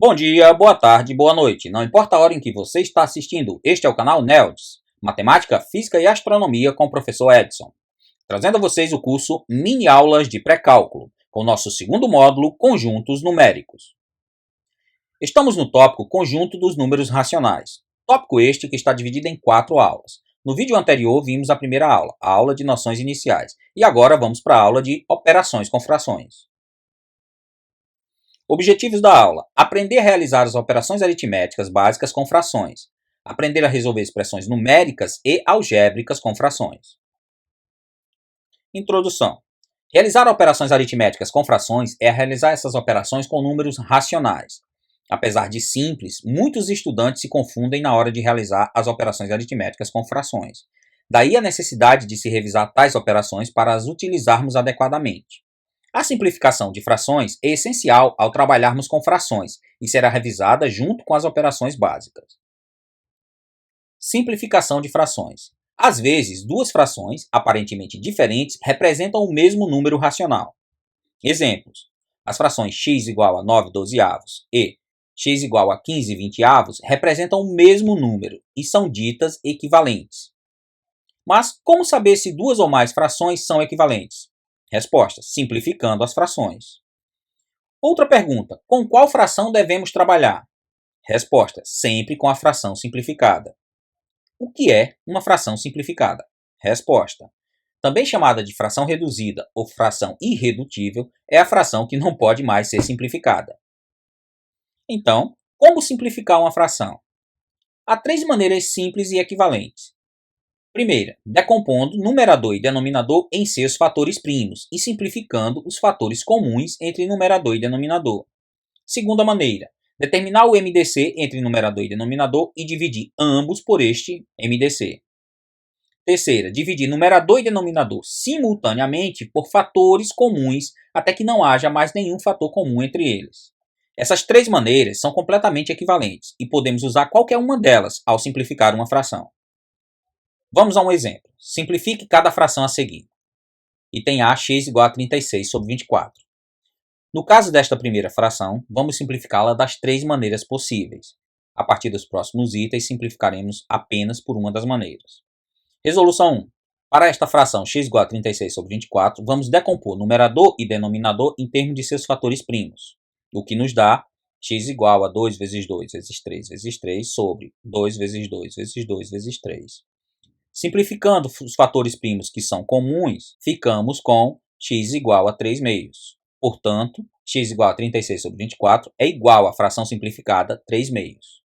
Bom dia, boa tarde, boa noite. Não importa a hora em que você está assistindo, este é o canal NELDS, Matemática, Física e Astronomia com o professor Edson, trazendo a vocês o curso Mini Aulas de Pré-Cálculo, com o nosso segundo módulo, Conjuntos Numéricos. Estamos no tópico Conjunto dos Números Racionais, tópico este que está dividido em 4 aulas. No vídeo anterior vimos a primeira aula, a aula de noções iniciais, e agora vamos para a aula de operações com frações. Objetivos da aula: aprender a realizar as operações aritméticas básicas com frações, aprender a resolver expressões numéricas e algébricas com frações. Introdução: realizar operações aritméticas com frações é realizar essas operações com números racionais. Apesar de simples, muitos estudantes se confundem na hora de realizar as operações aritméticas com frações. Daí a necessidade de se revisar tais operações para as utilizarmos adequadamente. A simplificação de frações é essencial ao trabalharmos com frações e será revisada junto com as operações básicas. Simplificação de frações. Às vezes, duas frações, aparentemente diferentes, representam o mesmo número racional. Exemplos: as frações x igual a 9/12 e x igual a 15/20 representam o mesmo número e são ditas equivalentes. Mas como saber se duas ou mais frações são equivalentes? Resposta: simplificando as frações. Outra pergunta: com qual fração devemos trabalhar? Resposta: sempre com a fração simplificada. O que é uma fração simplificada? Resposta: também chamada de fração reduzida ou fração irredutível, é a fração que não pode mais ser simplificada. Então, como simplificar uma fração? Há 3 maneiras simples e equivalentes. Primeira, decompondo numerador e denominador em seus fatores primos e simplificando os fatores comuns entre numerador e denominador. Segunda maneira, determinar o MDC entre numerador e denominador e dividir ambos por este MDC. Terceira, dividir numerador e denominador simultaneamente por fatores comuns até que não haja mais nenhum fator comum entre eles. Essas 3 maneiras são completamente equivalentes e podemos usar qualquer uma delas ao simplificar uma fração. Vamos a um exemplo. Simplifique cada fração a seguir. Item A, x igual a 36/24. No caso desta primeira fração, vamos simplificá-la das 3 maneiras possíveis. A partir dos próximos itens, simplificaremos apenas por uma das maneiras. Resolução 1. Para esta fração x igual a 36/24, vamos decompor numerador e denominador em termos de seus fatores primos, o que nos dá x igual a 2 vezes 2 vezes 3 vezes 3 sobre 2 vezes 2 vezes 2 vezes 3. Simplificando os fatores primos que são comuns, ficamos com x igual a 3 meios. Portanto, x igual a 36/24 é igual à fração simplificada 3 meios.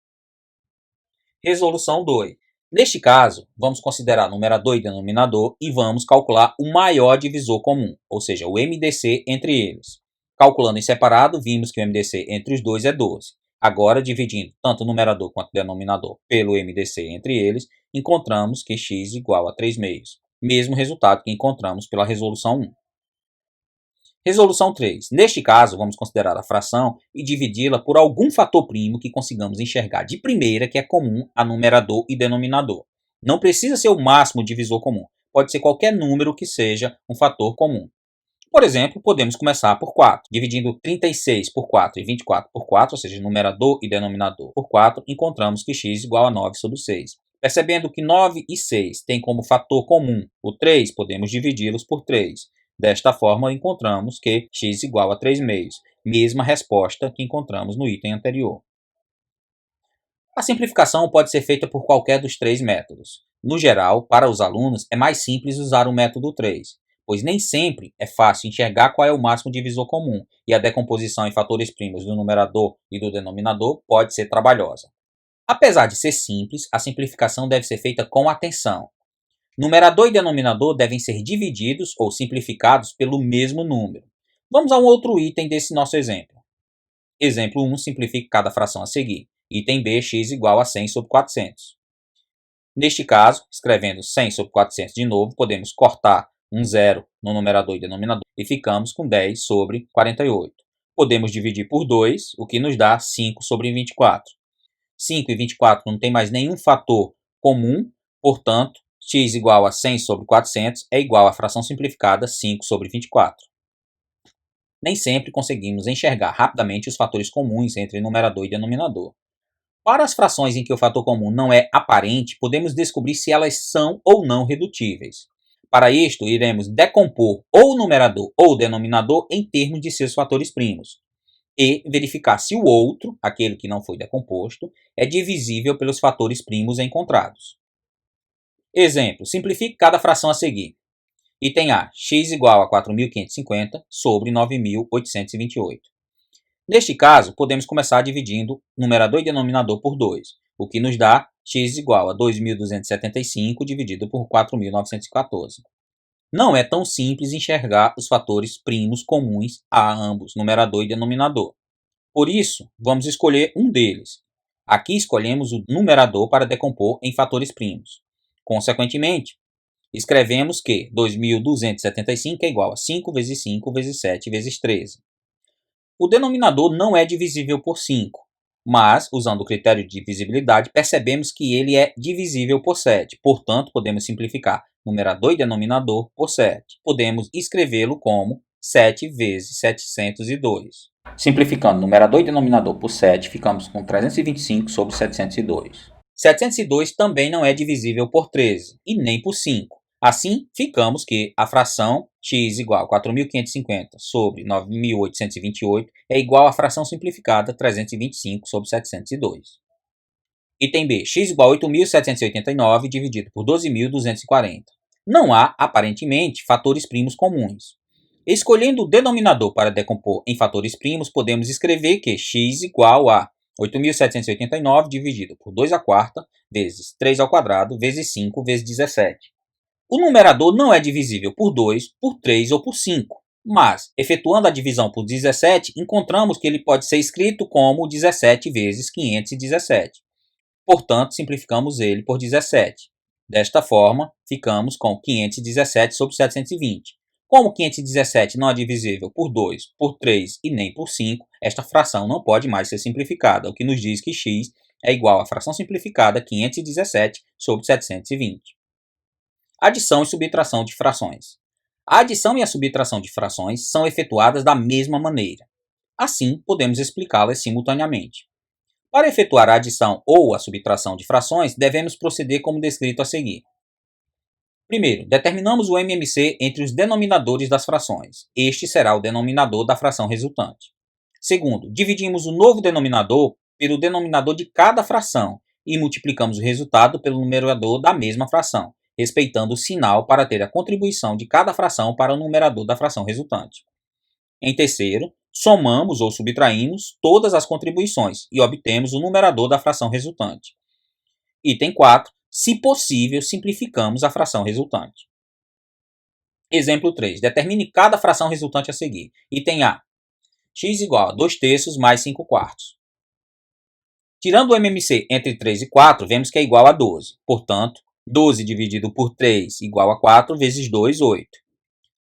Resolução 2. Neste caso, vamos considerar numerador e denominador e vamos calcular o maior divisor comum, ou seja, o MDC entre eles. Calculando em separado, vimos que o MDC entre os dois é 12. Agora, dividindo tanto o numerador quanto o denominador pelo MDC entre eles, encontramos que x igual a 3 meios, mesmo resultado que encontramos pela resolução 1. Resolução 3. Neste caso, vamos considerar a fração e dividi-la por algum fator primo que consigamos enxergar de primeira que é comum a numerador e denominador. Não precisa ser o máximo divisor comum, pode ser qualquer número que seja um fator comum. Por exemplo, podemos começar por 4. Dividindo 36 por 4 e 24 por 4, ou seja, numerador e denominador por 4, encontramos que x igual a 9/6. Percebendo que 9 e 6 têm como fator comum o 3, podemos dividi-los por 3. Desta forma, encontramos que x igual a 3 meios, mesma resposta que encontramos no item anterior. A simplificação pode ser feita por qualquer dos 3 métodos. No geral, para os alunos, é mais simples usar o método 3, pois nem sempre é fácil enxergar qual é o máximo divisor comum, e a decomposição em fatores primos do numerador e do denominador pode ser trabalhosa. Apesar de ser simples, a simplificação deve ser feita com atenção. Numerador e denominador devem ser divididos ou simplificados pelo mesmo número. Vamos a um outro item desse nosso exemplo. Exemplo 1, simplifique cada fração a seguir. Item B, x igual a 100/400. Neste caso, escrevendo 100/400 de novo, podemos cortar um zero no numerador e denominador e ficamos com 10/48. Podemos dividir por 2, o que nos dá 5/24. 5 e 24 não tem mais nenhum fator comum, portanto, x igual a 100/400 é igual à fração simplificada 5/24. nem sempre conseguimos enxergar rapidamente os fatores comuns entre numerador e denominador. Para as frações em que o fator comum não é aparente, podemos descobrir se elas são ou não redutíveis. Para isto, iremos decompor ou o numerador ou o denominador em termos de seus fatores primos e verificar se o outro, aquele que não foi decomposto, é divisível pelos fatores primos encontrados. Exemplo, simplifique cada fração a seguir. Item A, x igual a 4.550 sobre 9.828. Neste caso, podemos começar dividindo numerador e denominador por 2, o que nos dá x igual a 2.275 dividido por 4.914. Não é tão simples enxergar os fatores primos comuns a ambos, numerador e denominador. Por isso, vamos escolher um deles. Aqui escolhemos o numerador para decompor em fatores primos. Consequentemente, escrevemos que 2.275 é igual a 5 vezes 5 vezes 7 vezes 13. O denominador não é divisível por 5, mas, usando o critério de divisibilidade, percebemos que ele é divisível por 7. Portanto, podemos simplificar numerador e denominador por 7. Podemos escrevê-lo como 7 vezes 702. Simplificando numerador e denominador por 7, ficamos com 325 sobre 702. 702 também não é divisível por 13 e nem por 5. Assim, ficamos que a fração x igual a 4.550 sobre 9.828 é igual à fração simplificada 325 sobre 702. Item B, x igual a 8.789 dividido por 12.240. Não há, aparentemente, fatores primos comuns. Escolhendo o denominador para decompor em fatores primos, podemos escrever que x igual a 8.789 dividido por 2 à quarta vezes 3 ao quadrado vezes 5 vezes 17. O numerador não é divisível por 2, por 3 ou por 5, mas, efetuando a divisão por 17, encontramos que ele pode ser escrito como 17 vezes 517. Portanto, simplificamos ele por 17. Desta forma, ficamos com 517 sobre 720. Como 517 não é divisível por 2, por 3 e nem por 5, esta fração não pode mais ser simplificada, o que nos diz que x é igual à fração simplificada 517 sobre 720. Adição e subtração de frações. A adição e a subtração de frações são efetuadas da mesma maneira. Assim, podemos explicá-las simultaneamente. Para efetuar a adição ou a subtração de frações, devemos proceder como descrito a seguir. Primeiro, determinamos o MMC entre os denominadores das frações. Este será o denominador da fração resultante. Segundo, dividimos o novo denominador pelo denominador de cada fração e multiplicamos o resultado pelo numerador da mesma fração, respeitando o sinal para ter a contribuição de cada fração para o numerador da fração resultante. Em terceiro, somamos ou subtraímos todas as contribuições e obtemos o numerador da fração resultante. Item 4. Se possível, simplificamos a fração resultante. Exemplo 3. Determine cada fração resultante a seguir. Item A. X igual a 2 terços mais 5 quartos. Tirando o MMC entre 3 e 4, vemos que é igual a 12. Portanto, 12 dividido por 3 igual a 4 vezes 2, 8.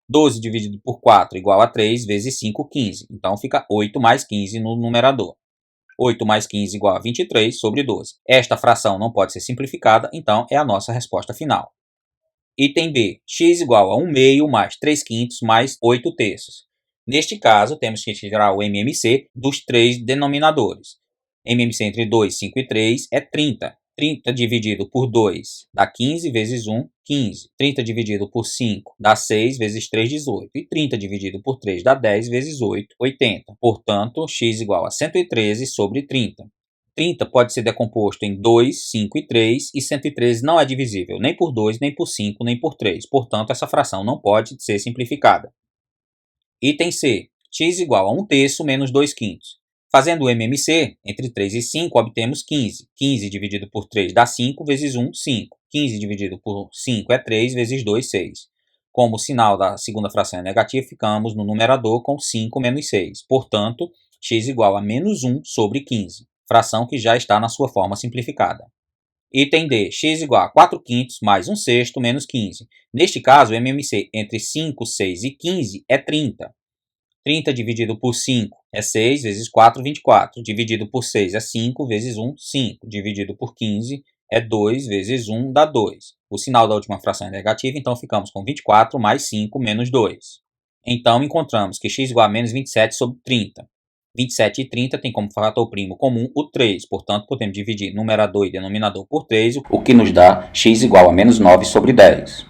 12 dividido por 4 igual a 3 vezes 5, 15. Então, fica 8 mais 15 no numerador. 8 mais 15 igual a 23 sobre 12. Esta fração não pode ser simplificada, então é a nossa resposta final. Item B. X igual a 1 meio mais 3 quintos mais 8 terços. Neste caso, temos que tirar o MMC dos três denominadores. MMC entre 2, 5 e 3 é 30. 30 dividido por 2 dá 15 vezes 1, 15. 30 dividido por 5 dá 6 vezes 3, 18. E 30 dividido por 3 dá 10 vezes 8, 80. Portanto, x igual a 113 sobre 30. 30 pode ser decomposto em 2, 5 e 3, e 113 não é divisível nem por 2, nem por 5, nem por 3. Portanto, essa fração não pode ser simplificada. Item C. X igual a 1 terço menos 2 quintos. Fazendo o MMC, entre 3 e 5, obtemos 15. 15 dividido por 3 dá 5 vezes 1, 5. 15 dividido por 5 é 3 vezes 2, 6. Como o sinal da segunda fração é negativo, ficamos no numerador com 5 menos 6. Portanto, x igual a menos 1 sobre 15, fração que já está na sua forma simplificada. Item D. X igual a 4 quintos mais 1 sexto menos 15. Neste caso, o MMC entre 5, 6 e 15 é 30. 30 dividido por 5 é 6 vezes 4, 24. Dividido por 6 é 5 vezes 1, 5. Dividido por 15 é 2 vezes 1, dá 2. O sinal da última fração é negativo, então ficamos com 24 mais 5 menos 2. Então, encontramos que x igual a menos 27 sobre 30. 27 e 30 tem como fator primo comum o 3, portanto, podemos dividir numerador e denominador por 3, o que nos dá x igual a menos 9 sobre 10.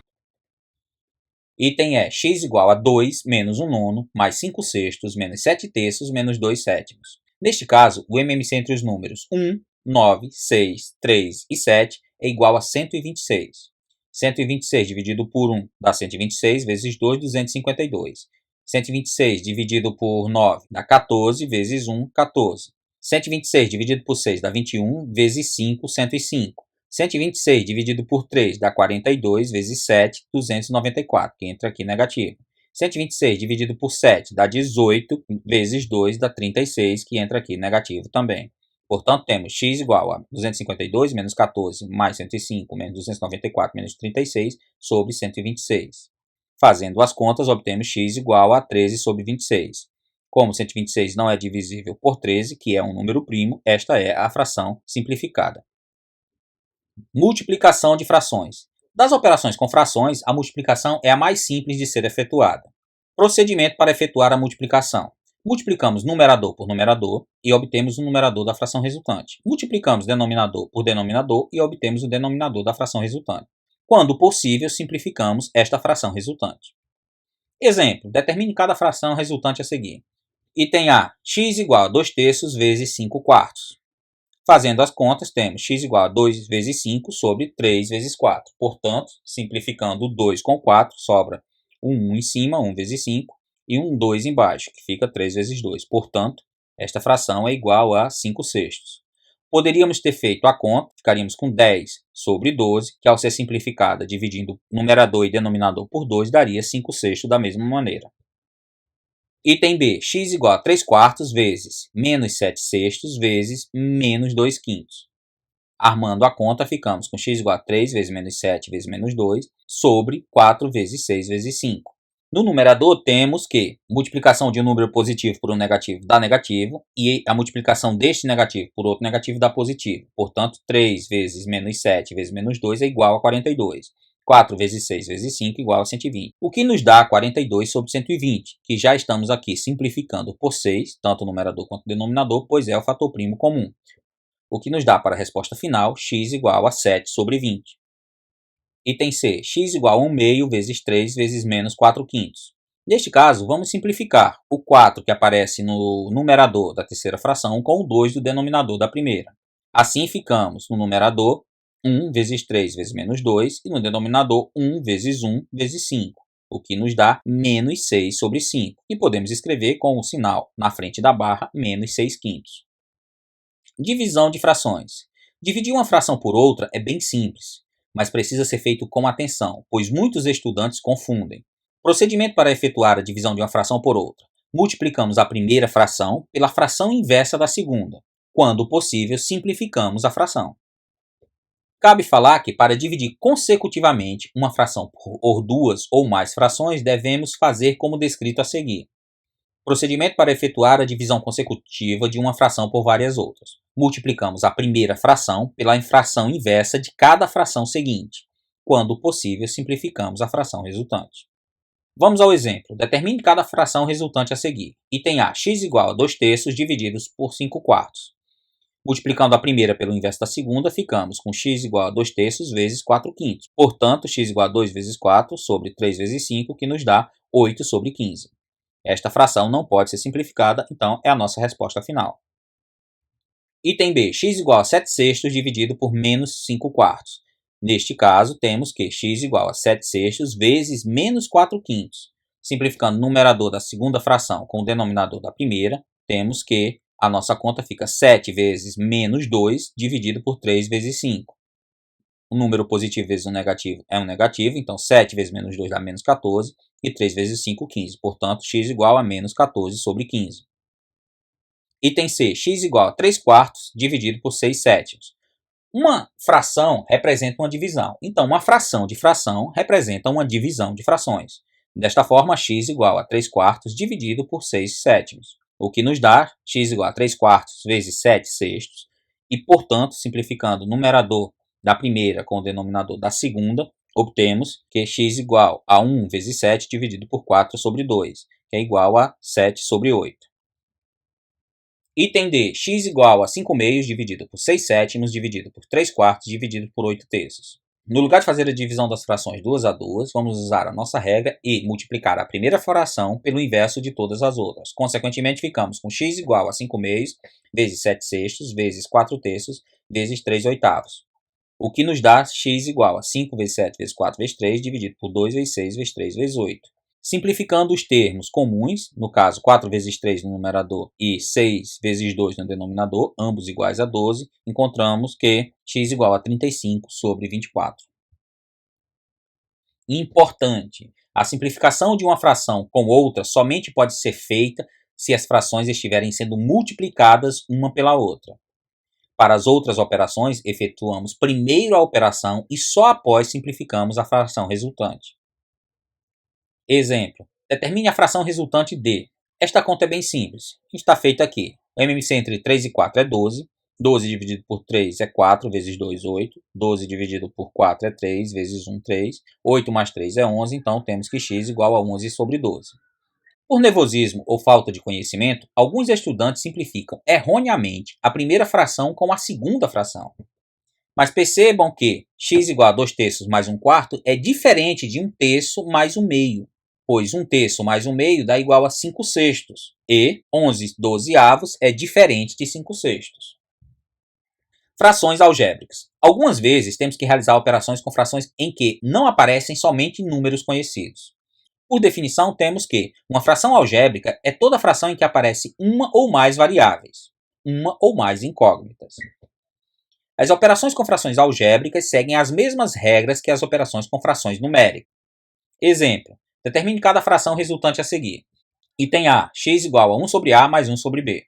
Item é x igual a 2 menos 1 nono, mais 5 sextos, menos 7 terços, menos 2 sétimos. Neste caso, o MMC entre os números 1, 9, 6, 3 e 7 é igual a 126. 126 dividido por 1 dá 126, vezes 2, 252. 126 dividido por 9 dá 14, vezes 1, 14. 126 dividido por 6 dá 21, vezes 5, 105. 126 dividido por 3 dá 42, vezes 7, 294, que entra aqui negativo. 126 dividido por 7 dá 18, vezes 2 dá 36, que entra aqui negativo também. Portanto, temos x igual a 252 menos 14 mais 105 menos 294 menos 36 sobre 126. Fazendo as contas, obtemos x igual a 13 sobre 26. Como 126 não é divisível por 13, que é um número primo, esta é a fração simplificada. Multiplicação de frações. Das operações com frações, a multiplicação é a mais simples de ser efetuada. Procedimento para efetuar a multiplicação. Multiplicamos numerador por numerador e obtemos o numerador da fração resultante. Multiplicamos denominador por denominador e obtemos o denominador da fração resultante. Quando possível, simplificamos esta fração resultante. Exemplo, determine cada fração resultante a seguir. Item A, x igual a 2 terços vezes 5 quartos. Fazendo as contas, temos x igual a 2 vezes 5 sobre 3 vezes 4. Portanto, simplificando o 2 com 4, sobra um 1 em cima, 1 vezes 5, e um 2 embaixo, que fica 3 vezes 2. Portanto, esta fração é igual a 5 sextos. Poderíamos ter feito a conta, ficaríamos com 10 sobre 12, que ao ser simplificada dividindo numerador e denominador por 2, daria 5 sextos da mesma maneira. Item B, x igual a 3 quartos vezes menos 7 sextos vezes menos 2 quintos. Armando a conta, ficamos com x igual a 3 vezes menos 7 vezes menos 2 sobre 4 vezes 6 vezes 5. No numerador, temos que multiplicação de um número positivo por um negativo dá negativo, e a multiplicação deste negativo por outro negativo dá positivo. Portanto, 3 vezes menos 7 vezes menos 2 é igual a 42. 4 vezes 6 vezes 5 igual a 120, o que nos dá 42 sobre 120, que já estamos aqui simplificando por 6, tanto o numerador quanto o denominador, pois é o fator primo comum, o que nos dá para a resposta final x igual a 7 sobre 20. Item C, x igual a 1 meio vezes 3 vezes menos 4 quintos. Neste caso, vamos simplificar o 4 que aparece no numerador da terceira fração com o 2 do denominador da primeira. Assim ficamos no numerador 1 vezes 3 vezes menos 2 e no denominador 1 vezes 1 vezes 5, o que nos dá menos 6 sobre 5. E podemos escrever com o sinal na frente da barra menos 6 quintos. Divisão de frações. Dividir uma fração por outra é bem simples, mas precisa ser feito com atenção, pois muitos estudantes confundem. Procedimento para efetuar a divisão de uma fração por outra. Multiplicamos a primeira fração pela fração inversa da segunda. Quando possível, simplificamos a fração. Cabe falar que, para dividir consecutivamente uma fração por duas ou mais frações, devemos fazer como descrito a seguir. Procedimento para efetuar a divisão consecutiva de uma fração por várias outras. Multiplicamos a primeira fração pela fração inversa de cada fração seguinte. Quando possível, simplificamos a fração resultante. Vamos ao exemplo. Determine cada fração resultante a seguir. Item A, x igual a 2 terços divididos por 5 quartos. Multiplicando a primeira pelo inverso da segunda, ficamos com x igual a 2 terços vezes 4 quintos. Portanto, x igual a 2 vezes 4 sobre 3 vezes 5, que nos dá 8 sobre 15. Esta fração não pode ser simplificada, então é a nossa resposta final. Item B, x igual a 7 sextos dividido por menos 5 quartos. Neste caso, temos que x igual a 7 sextos vezes menos 4 quintos. Simplificando o numerador da segunda fração com o denominador da primeira, temos que a nossa conta fica 7 vezes menos 2 dividido por 3 vezes 5. O número positivo vezes o negativo é um negativo, então 7 vezes menos 2 dá menos 14, e 3 vezes 5, 15. Portanto, x igual a menos 14 sobre 15. Item C, x igual a 3 quartos dividido por 6 sétimos. Uma fração representa uma divisão, então uma fração de fração representa uma divisão de frações. Desta forma, x igual a 3 quartos dividido por 6 sétimos, o que nos dá x igual a 3 quartos vezes 7 sextos, e, portanto, simplificando o numerador da primeira com o denominador da segunda, obtemos que x igual a 1 vezes 7 dividido por 4 sobre 2, que é igual a 7 sobre 8. Item D, x igual a 5 meios dividido por 6 sétimos dividido por 3 quartos dividido por 8 terços. No lugar de fazer a divisão das frações 2 a 2, vamos usar a nossa regra e multiplicar a primeira fração pelo inverso de todas as outras. Consequentemente, ficamos com x igual a 5 meios vezes 7 sextos vezes 4 terços vezes 3 oitavos. O que nos dá x igual a 5 vezes 7 vezes 4 vezes 3 dividido por 2 vezes 6 vezes 3 vezes 8. Simplificando os termos comuns, no caso 4 vezes 3 no numerador e 6 vezes 2 no denominador, ambos iguais a 12, encontramos que x igual a 35 sobre 24. Importante, a simplificação de uma fração com outra somente pode ser feita se as frações estiverem sendo multiplicadas uma pela outra. Para as outras operações, efetuamos primeiro a operação e só após simplificamos a fração resultante. Exemplo, determine a fração resultante de. Esta conta é bem simples, está feita aqui. O MMC entre 3 e 4 é 12, 12 dividido por 3 é 4, vezes 2, 8, 12 dividido por 4 é 3, vezes 1, 3, 8 mais 3 é 11, então temos que x igual a 11 sobre 12. Por nervosismo ou falta de conhecimento, alguns estudantes simplificam erroneamente a primeira fração com a segunda fração. Mas percebam que x igual a 2 terços mais 1 quarto é diferente de 1 terço mais 1 meio, pois 1 terço mais 1 meio dá igual a 5 sextos, e 11 dozeavos é diferente de 5 sextos. Frações algébricas. Algumas vezes temos que realizar operações com frações em que não aparecem somente números conhecidos. Por definição, temos que uma fração algébrica é toda fração em que aparece uma ou mais variáveis, uma ou mais incógnitas. As operações com frações algébricas seguem as mesmas regras que as operações com frações numéricas. Exemplo, determine cada fração resultante a seguir. Item A, x igual a 1 sobre A mais 1 sobre B.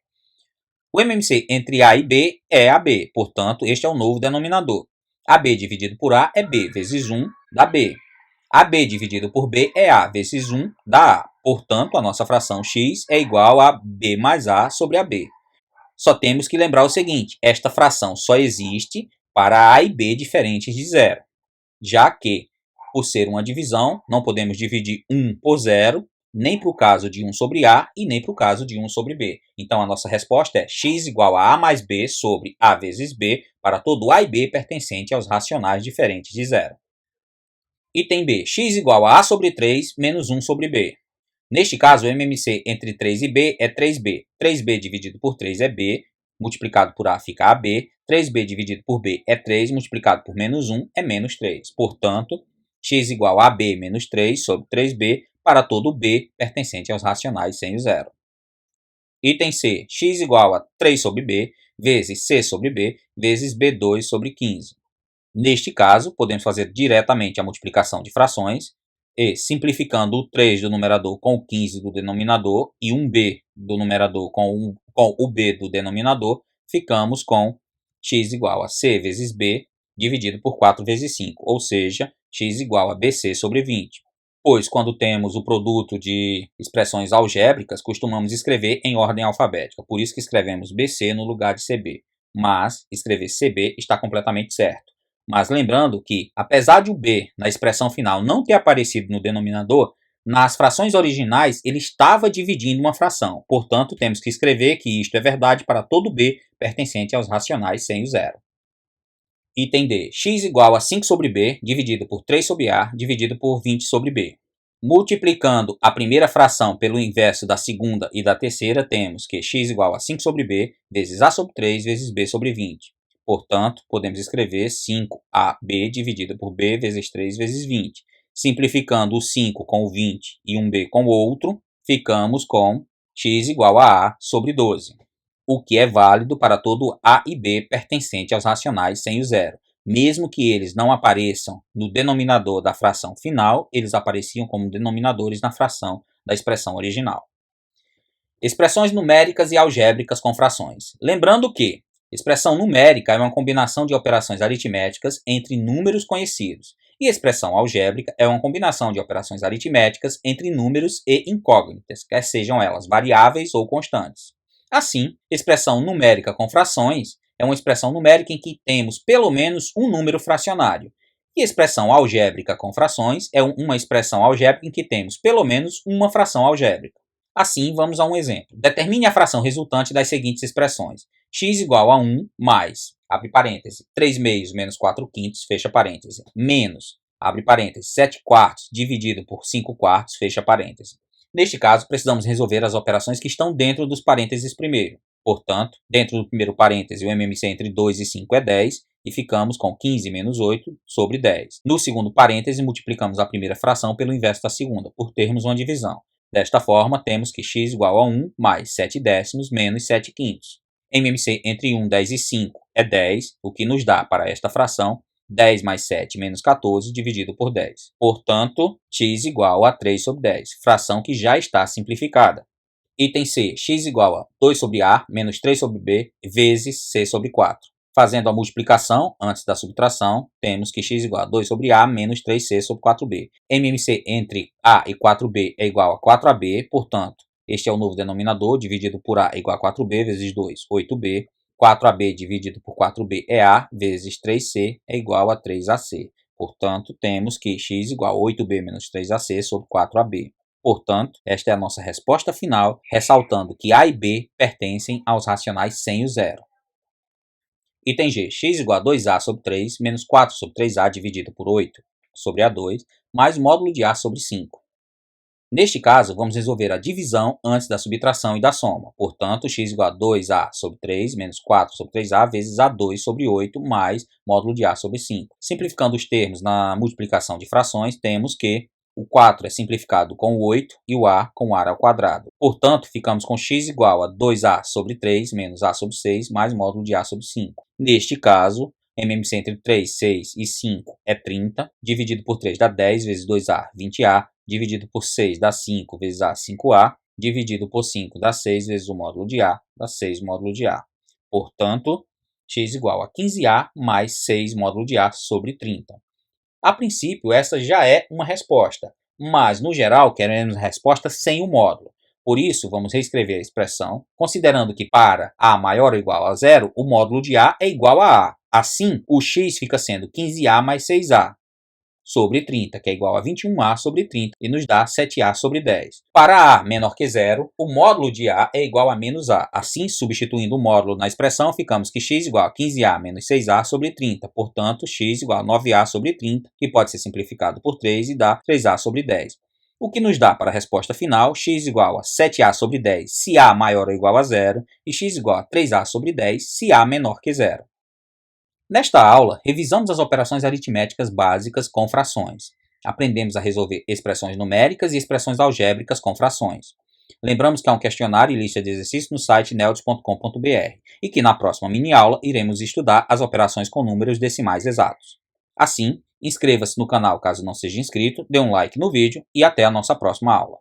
O MMC entre A e B é AB, portanto, este é o novo denominador. AB dividido por A é B vezes 1 dá B. AB dividido por B é A vezes 1 dá A. Portanto, a nossa fração x é igual a B mais A sobre AB. Só temos que lembrar o seguinte, esta fração só existe para A e B diferentes de zero, já que, por ser uma divisão, não podemos dividir 1 por 0, nem para o caso de 1 sobre A e nem para o caso de 1 sobre B. Então, a nossa resposta é x igual a A mais B sobre A vezes B para todo A e B pertencente aos racionais diferentes de zero. Item B, x igual a A sobre 3 menos 1 sobre B. Neste caso, o MMC entre 3 e B é 3B. 3B dividido por 3 é B, multiplicado por A fica AB. 3B dividido por B é 3, multiplicado por menos 1 é menos 3. Portanto, x igual a AB menos 3 sobre 3B para todo B pertencente aos racionais sem o zero. Item C, x igual a 3 sobre B vezes C sobre B vezes B2 sobre 15. Neste caso, podemos fazer diretamente a multiplicação de frações e, simplificando o 3 do numerador com o 15 do denominador e 1b do numerador com o b do denominador, ficamos com x igual a c vezes b dividido por 4 vezes 5, ou seja, x igual a bc sobre 20. Pois, quando temos o produto de expressões algébricas, costumamos escrever em ordem alfabética, por isso que escrevemos bc no lugar de cb, mas escrever cb está completamente certo. Mas lembrando que, apesar de o b na expressão final não ter aparecido no denominador, nas frações originais ele estava dividindo uma fração. Portanto, temos que escrever que isto é verdade para todo b pertencente aos racionais sem o zero. Item D, x igual a 5 sobre b dividido por 3 sobre a dividido por 20 sobre b. Multiplicando a primeira fração pelo inverso da segunda e da terceira, temos que x igual a 5 sobre b vezes a sobre 3 vezes b sobre 20. Portanto, podemos escrever 5ab dividido por b vezes 3 vezes 20. Simplificando o 5 com o 20 e um b com o outro, ficamos com x igual a sobre 12, o que é válido para todo a e b pertencente aos racionais sem o zero. Mesmo que eles não apareçam no denominador da fração final, eles apareciam como denominadores na fração da expressão original. Expressões numéricas e algébricas com frações. Lembrando que expressão numérica é uma combinação de operações aritméticas entre números conhecidos, e expressão algébrica é uma combinação de operações aritméticas entre números e incógnitas, quer sejam elas variáveis ou constantes. Assim, expressão numérica com frações é uma expressão numérica em que temos pelo menos um número fracionário, E expressão algébrica com frações é uma expressão algébrica em que temos pelo menos uma fração algébrica. Assim, vamos a um exemplo. Determine a fração resultante das seguintes expressões. X igual a 1 mais, abre parêntese, 3 meios menos 4 quintos, fecha parêntese, menos, abre parêntese, 7 quartos dividido por 5 quartos, fecha parêntese. Neste caso, precisamos resolver as operações que estão dentro dos parênteses primeiro. Portanto, dentro do primeiro parêntese, o MMC entre 2 e 5 é 10, e ficamos com 15 menos 8 sobre 10. No segundo parêntese, multiplicamos a primeira fração pelo inverso da segunda, por termos uma divisão. Desta forma, temos que x igual a 1 mais 7 décimos menos 7 quintos. MMC entre 1, 10 e 5 é 10, o que nos dá, para esta fração, 10 mais 7 menos 14 dividido por 10. Portanto, x igual a 3 sobre 10, fração que já está simplificada. Item C, x igual a 2 sobre A menos 3 sobre B vezes C sobre 4. Fazendo a multiplicação antes da subtração, temos que x igual a 2 sobre A menos 3C sobre 4B. MMC entre A e 4B é igual a 4AB, portanto, este é o novo denominador, dividido por A é igual a 4B vezes 2, 8B. 4AB dividido por 4B é A, vezes 3C é igual a 3AC. Portanto, temos que x igual a 8B menos 3AC sobre 4AB. Portanto, esta é a nossa resposta final, ressaltando que A e B pertencem aos racionais sem o zero. Item G, x igual a 2A sobre 3 menos 4 sobre 3A dividido por 8 sobre A2, mais o módulo de A sobre 5. Neste caso, vamos resolver a divisão antes da subtração e da soma. Portanto, x igual a 2A sobre 3 menos 4 sobre 3A vezes A2 sobre 8 mais módulo de A sobre 5. Simplificando os termos na multiplicação de frações, temos que o 4 é simplificado com o 8 e o A com o A ao quadrado. Portanto, ficamos com x igual a 2A sobre 3 menos A sobre 6 mais módulo de A sobre 5. Neste caso, MMC entre 3, 6 e 5 é 30, dividido por 3 dá 10 vezes 2A, 20A, dividido por 6 dá 5 vezes A, 5A, dividido por 5 dá 6 vezes o módulo de A, dá 6 módulo de A. Portanto, x igual a 15A mais 6 módulo de A sobre 30. A princípio, essa já é uma resposta, mas, no geral, queremos a resposta sem o módulo. Por isso, vamos reescrever a expressão, considerando que para A maior ou igual a zero, o módulo de A é igual a A. Assim, o x fica sendo 15A mais 6A sobre 30, que é igual a 21A sobre 30, e nos dá 7A sobre 10. Para A menor que zero, o módulo de A é igual a menos A. Assim, substituindo o módulo na expressão, ficamos que x igual a 15A menos 6A sobre 30. Portanto, x igual a 9A sobre 30, que pode ser simplificado por 3 e dá 3A sobre 10. O que nos dá para a resposta final, x igual a 7A sobre 10 se A maior ou igual a zero, e x igual a 3A sobre 10 se A menor que zero. Nesta aula, revisamos as operações aritméticas básicas com frações. Aprendemos a resolver expressões numéricas e expressões algébricas com frações. Lembramos que há um questionário e lista de exercícios no site neodes.com.br e que na próxima mini-aula iremos estudar as operações com números decimais exatos. Assim, inscreva-se no canal caso não seja inscrito, dê um like no vídeo e até a nossa próxima aula.